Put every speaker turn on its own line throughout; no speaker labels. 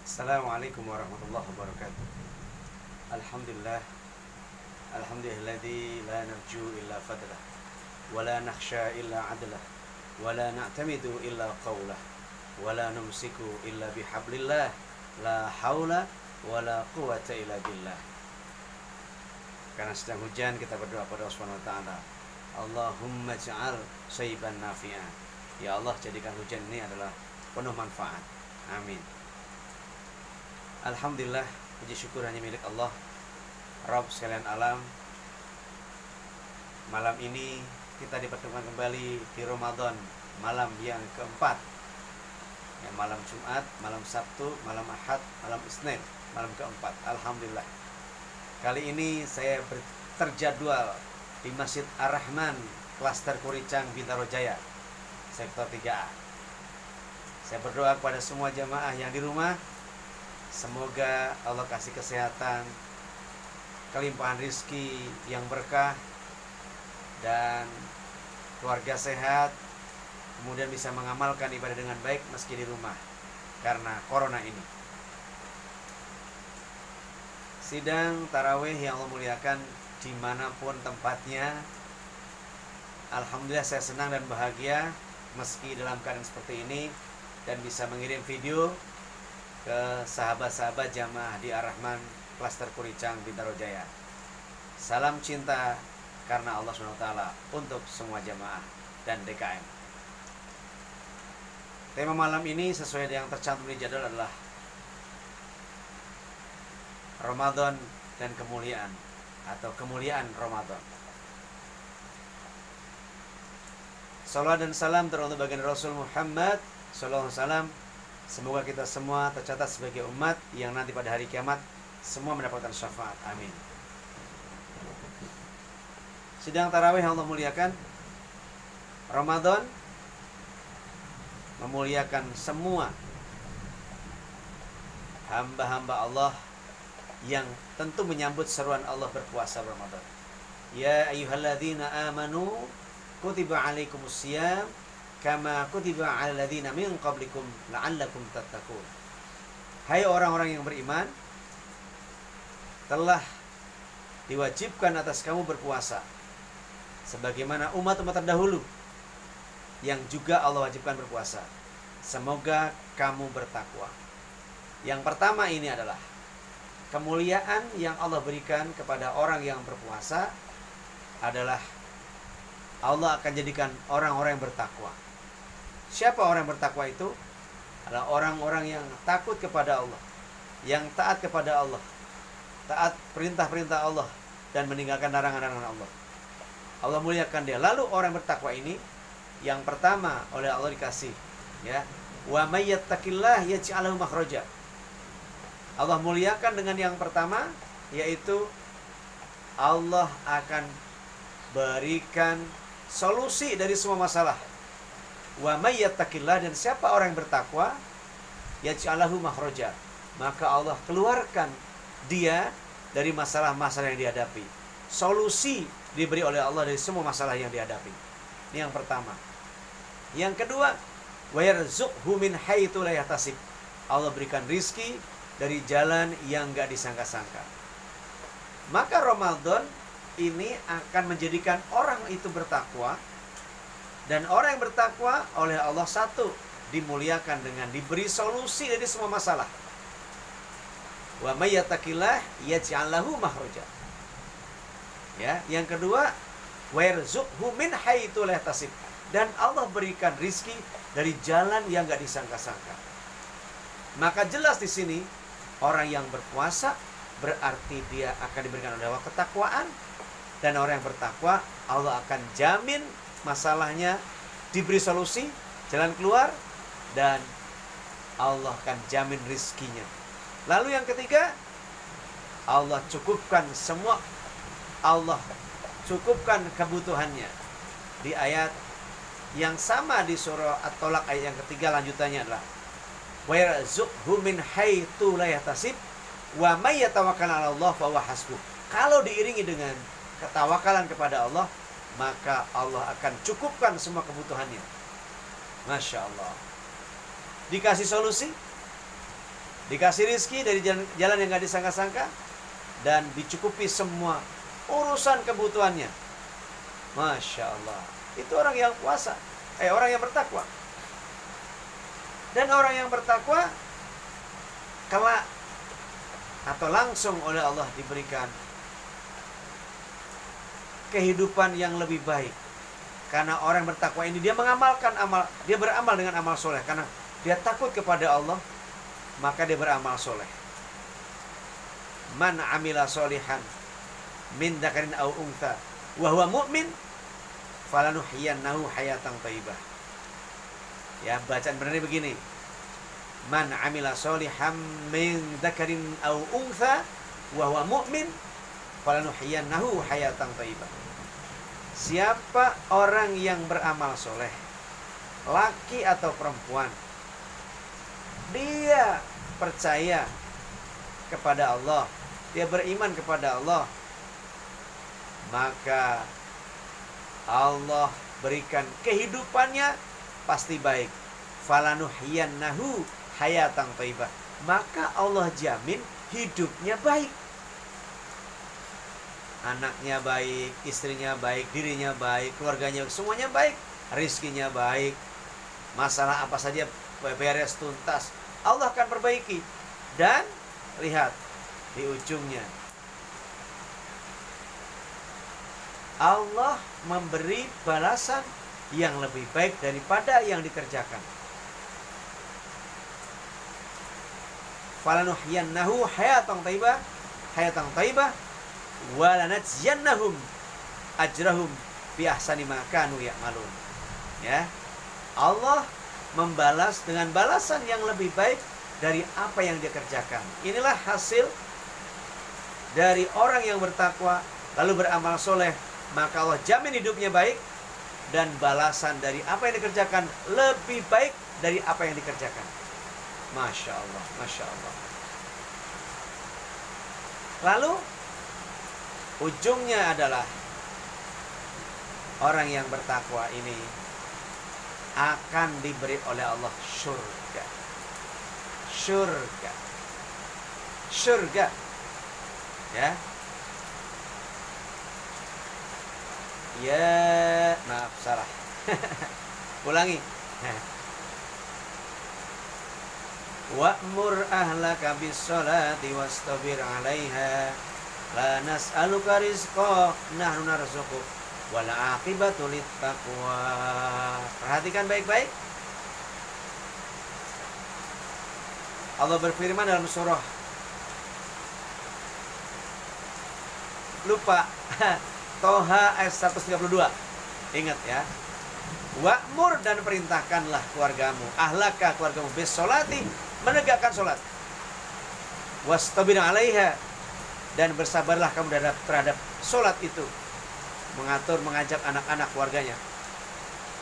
Assalamualaikum warahmatullahi wabarakatuh. Alhamdulillah. Alhamdulilladzi la narju illa fadlah wa la nakhsha illa adlah wa la na'tamidu illa qawlah wa la numsiku illa bihablillah la haula wa la quwata illa billah. Karena sedang hujan, kita berdoa pada Allah Subhanahu wa taala. Allahumma ja'al sayyiban nafi'an. Ya Allah, jadikan hujan ini adalah penuh manfaat. Amin. Alhamdulillah, puji syukur hanya milik Allah, Rabb sekalian alam. Malam ini kita dipertemukan kembali di Ramadan, malam yang keempat, ya, malam Jumat, malam Sabtu, malam Ahad, malam Isnin, malam keempat. Alhamdulillah. Kali ini saya terjadwal di Masjid Ar-Rahman, Klaster Kuricang, Bintaro Jaya, Sektor 3A. Saya berdoa kepada semua jamaah yang di rumah, semoga Allah kasih kesehatan, kelimpahan rizki yang berkah, dan keluarga sehat, kemudian bisa mengamalkan ibadah dengan baik meski di rumah karena corona ini. Sidang tarawih yang Allah muliakan dimanapun tempatnya, alhamdulillah saya senang dan bahagia meski dalam keadaan seperti ini, dan bisa mengirim video ke sahabat-sahabat jamaah di Ar-Rahman Klaster Kuricang, Bintaro Jaya. Salam cinta karena Allah SWT untuk semua jamaah dan DKM. Tema malam ini sesuai dengan yang tercantum di jadwal adalah Ramadan dan kemuliaan, atau kemuliaan Ramadan. Salawat dan salam teruntuk baginda Rasul Muhammad sallallahu alaihi wasallam. Semoga kita semua tercatat sebagai umat yang nanti pada hari kiamat semua mendapatkan syafaat. Amin. Sidang tarawih yang Allah muliakan, Ramadan memuliakan semua hamba-hamba Allah yang tentu menyambut seruan Allah berpuasa Ramadan. Ya ayyuhalladzina amanu kutiba alaikumusiyam kama kutiba 'alal ladzina min qablikum la'allakum tattaqun. Hai orang-orang yang beriman, telah diwajibkan atas kamu berpuasa sebagaimana umat-umat terdahulu yang juga Allah wajibkan berpuasa. Semoga kamu bertakwa. Yang pertama ini adalah kemuliaan yang Allah berikan kepada orang yang berpuasa adalah Allah akan jadikan orang-orang yang bertakwa. Siapa orang yang bertakwa itu? Adalah orang-orang yang takut kepada Allah, yang taat kepada Allah, taat perintah-perintah Allah, dan meninggalkan larangan-larangan Allah. Allah muliakan dia. Lalu orang bertakwa ini yang pertama oleh Allah dikasih, ya, wa may yattaqillah yaj'al lahu makhraja. Allah muliakan dengan yang pertama, yaitu Allah akan berikan solusi dari semua masalah. Wa may yattaqillah, dan siapa orang yang bertakwa, yaj'al lahu makhraja, maka Allah keluarkan dia dari masalah-masalah yang dihadapi. Solusi diberi oleh Allah dari semua masalah yang dihadapi. Ini yang pertama. Yang kedua, wa yarzuqhu min haitsu la yahtasib. Allah berikan rizki dari jalan yang gak disangka-sangka. Maka Ramadan ini akan menjadikan orang itu bertakwa, dan orang yang bertakwa oleh Allah satu dimuliakan dengan diberi solusi dari semua masalah. Wa may yattaqillah yaj'al lahu makhraja. Ya, yang kedua, wa yarzuqhu min haitsu la yahtasib, dan Allah berikan rizki dari jalan yang gak disangka-sangka. Maka jelas di sini orang yang berpuasa berarti dia akan diberikan oleh Allah ketakwaan, dan orang yang bertakwa Allah akan jamin masalahnya diberi solusi, jalan keluar, dan Allah akan jamin rizkinya. Lalu yang ketiga, Allah cukupkan semua, Allah cukupkan kebutuhannya. Di ayat yang sama di surah At-Tolak ayat yang ketiga lanjutannya adalah wa yarzuqhu min haitsu la yahtasib wa may yatawakkal 'ala Allah fa huwa hasbuh. Kalau diiringi dengan ketawakalan kepada Allah, maka Allah akan cukupkan semua kebutuhannya. Masya Allah. Dikasih solusi, dikasih rizki dari jalan yang gak disangka-sangka, dan dicukupi semua urusan kebutuhannya. Masya Allah. Itu orang yang puasa, orang yang bertakwa. Dan orang yang bertakwa kelak atau langsung oleh Allah diberikan kehidupan yang lebih baik. Karena orang bertakwa ini dia mengamalkan dia beramal dengan amal soleh. Karena dia takut kepada Allah, maka dia beramal soleh. Man amila solihan min dzakarin aw untha wa huwa mu'min falanuhyiyannahu hayatan thayyibah. Ya, bacaan benernya begini. Man amila solihan min dzakarin aw untha wa huwa mu'min falanuhyiyannahu hayatan thayyibah. Siapa orang yang beramal soleh, laki atau perempuan, dia percaya kepada Allah, dia beriman kepada Allah, maka Allah berikan kehidupannya pasti baik. Falanuhyiyannahu hayatan thayyibah. Maka Allah jamin hidupnya baik. Anaknya baik, istrinya baik, dirinya baik, keluarganya semuanya baik, rizkinya baik, masalah apa saja beres tuntas, Allah akan perbaiki. Dan lihat di ujungnya, Allah memberi balasan yang lebih baik daripada yang dikerjakan. Falanuhyiyannahu hayatan thayyibah walanajziyannahum ajrahum bi ahsani ma kanu ya'malun. Ya. Allah membalas dengan balasan yang lebih baik dari apa yang dia kerjakan. Inilah hasil dari orang yang bertakwa lalu beramal soleh, maka Allah jamin hidupnya baik dan balasan dari apa yang dikerjakan lebih baik dari apa yang dikerjakan. Masya Allah, Masya Allah. Lalu ujungnya adalah orang yang bertakwa ini akan diberi oleh Allah surga. Surga. Surga. Ya. Ya, maaf salah. Ulangi. Wa'mur ahlaka bis-sholati wastabir 'alaiha. La nas'aluka rizqa nahnu narzuquk wal 'aqibatu lit-taqwa. Perhatikan baik-baik. Allah berfirman dalam surah, lupa, Toha ayat 132. Ingat ya. Wa'mur, dan perintahkanlah keluargamu, ahlaka, keluargamu, bis-sholati, menegakkan sholat, wastabir 'alaiha, dan bersabarlah kamu terhadap sholat itu, mengajak anak-anak keluarganya.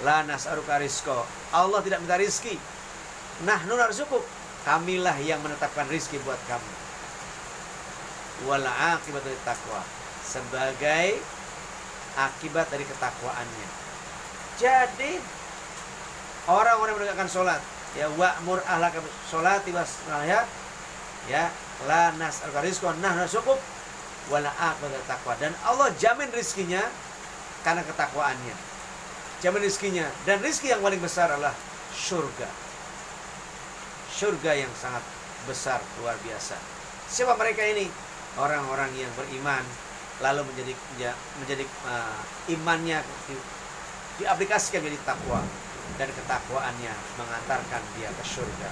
La nas'aluka rizqa, Allah tidak minta rizki. Nahnu narzuquk, kamilah yang menetapkan rizki buat kamu. Wal 'aqibatu lit-taqwa, sebagai akibat dari ketakwaannya. Jadi orang-orang yang menegakkan sholat, ya, wa'mur ahlaka bis-sholati wastabir, ya, la nas'aluka rizqan nahnu narzuquk wala aqibatu taqwa, dan Allah jamin rizkinya karena ketakwaannya. Jamin rizkinya, dan rizki yang paling besar adalah surga. Surga yang sangat besar, luar biasa. Siapa mereka ini? Orang-orang yang beriman lalu menjadi imannya diaplikasikan menjadi takwa, dan ketakwaannya mengantarkan dia ke surga.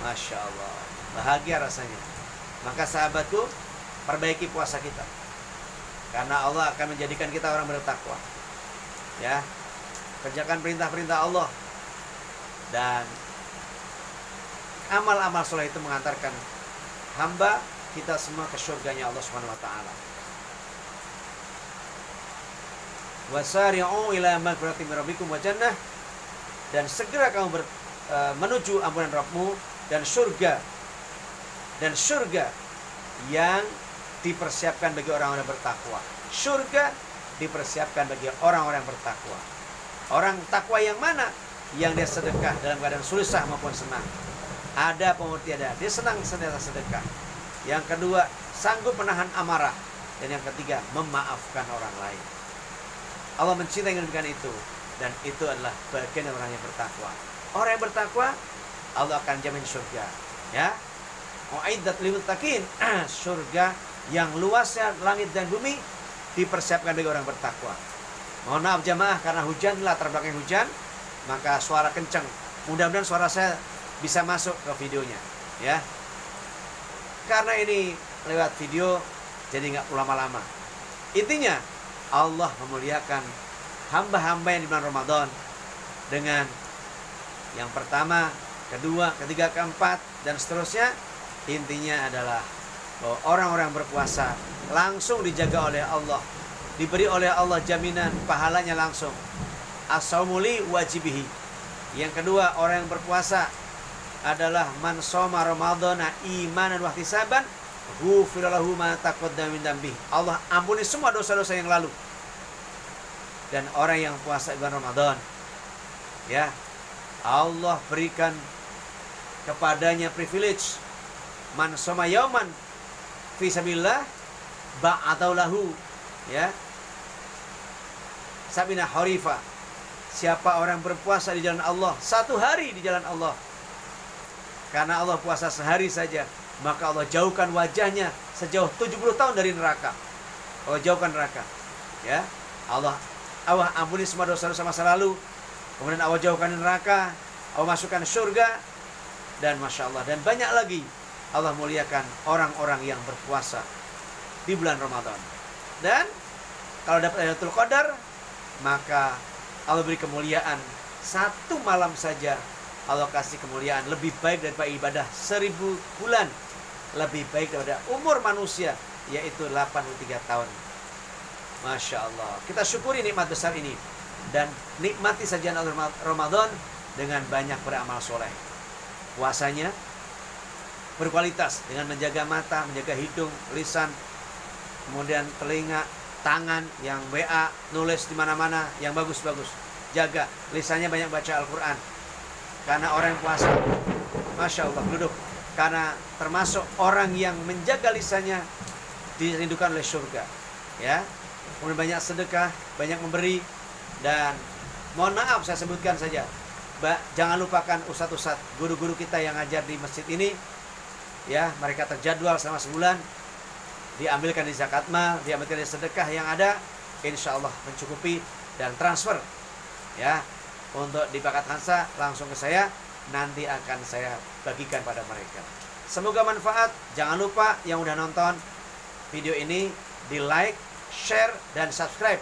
Masya Allah, bahagia rasanya. Maka sahabatku, perbaiki puasa kita, karena Allah akan menjadikan kita orang bertakwa. Ya, kerjakan perintah-perintah Allah, dan amal-amal soleh itu mengantarkan hamba kita semua ke surganya Allah Subhanahu wa taala. Wasari'u ila maghfiratin min rabbikum wa jannah, dan segera kamu menuju ampunan Rabbmu dan surga yang dipersiapkan bagi orang-orang bertakwa. Surga dipersiapkan bagi orang-orang bertakwa. Orang takwa yang mana? Yang dia sedekah dalam keadaan susah maupun senang. ada pemurut tiada. Dia senang senantiasa sedekah. Yang kedua, sanggup menahan amarah. Dan yang ketiga, memaafkan orang lain. Allah mencintai yang demikian itu. Dan itu adalah bagian dari orang yang bertakwa. Orang yang bertakwa, Allah akan jamin surga. Ya, U'iddat lil muttaqin, surga yang luasnya langit dan bumi dipersiapkan bagi orang bertakwa. Mohon maaf jamaah karena hujan, latar belakang hujan, maka suara kencang. Mudah-mudahan suara saya bisa masuk ke videonya, ya. Karena ini lewat video, jadi nggak perlu lama-lama. Intinya Allah memuliakan hamba-hamba yang di bulan Ramadan dengan yang pertama, kedua, ketiga, keempat, dan seterusnya. Intinya adalah bahwa orang-orang berpuasa langsung dijaga oleh Allah, diberi oleh Allah jaminan pahalanya langsung. As-saumuli wajibihi. Yang kedua, orang yang berpuasa adalah man shoma ramadhana imanan wa ihtisaban ghufira lahu ma taqaddama min dzambi. Allah ampuni semua dosa-dosa yang lalu. Dan orang yang puasa bulan Ramadan, ya, Allah berikan kepadanya privilege. Man shoma yauman fi sabilillah ba'atau lahu, ya, sabina harifa. Siapa orang berpuasa di jalan Allah, satu hari di jalan Allah, karena Allah puasa sehari saja, maka Allah jauhkan wajahnya sejauh 70 tahun dari neraka. Allah jauhkan neraka, ya. Allah ampuni semua dosa-dosa masa lalu, kemudian Allah jauhkan neraka, Allah masukkan surga, dan Masya Allah, dan banyak lagi. Allah muliakan orang-orang yang berpuasa di bulan Ramadan. Dan kalau dapat Lailatul Qadar, maka Allah beri kemuliaan satu malam saja. Allah kasih kemuliaan lebih baik daripada ibadah 1000 bulan, lebih baik daripada umur manusia, yaitu 83 tahun. Masya Allah. Kita syukuri nikmat besar ini dan nikmati sajian Ramadan dengan banyak beramal soleh. Puasanya berkualitas dengan menjaga mata, menjaga hidung, lisan, kemudian telinga, tangan, yang WA, nulis di mana-mana, yang bagus-bagus. Jaga lisannya, banyak baca Al-Quran. Karena orang yang puasa, Masya Allah, duduk. Karena termasuk orang yang menjaga lisannya dirindukan oleh surga. Ya, kemudian banyak sedekah, banyak memberi. Dan mohon maaf saya sebutkan saja, jangan lupakan ustadz-ustadz, guru-guru kita yang ngajar di masjid ini. Ya, mereka terjadwal selama sebulan, diambilkan di zakat mal, diambilkan di sedekah yang ada, insya Allah mencukupi, dan transfer, ya, untuk di Bakat Hansa langsung ke saya, nanti akan saya bagikan pada mereka. Semoga manfaat. Jangan lupa yang udah nonton video ini di like, share, dan subscribe,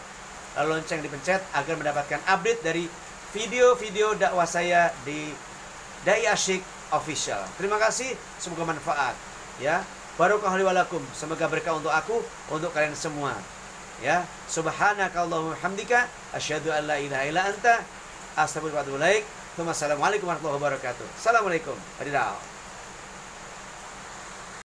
lalu lonceng dipencet agar mendapatkan update dari video-video dakwah saya di Dai Asyik Official. Terima kasih, semoga manfaat, ya. Barokah li walakum, semoga berkah untuk aku, untuk kalian semua, ya. Subhanakallahumma hamdika asyhadu an la ilaha illa anta astaghfiruka wa atubu ilaik. Assalamualaikum warahmatullahi wabarakatuh. Assalamualaikum. Wadidaw.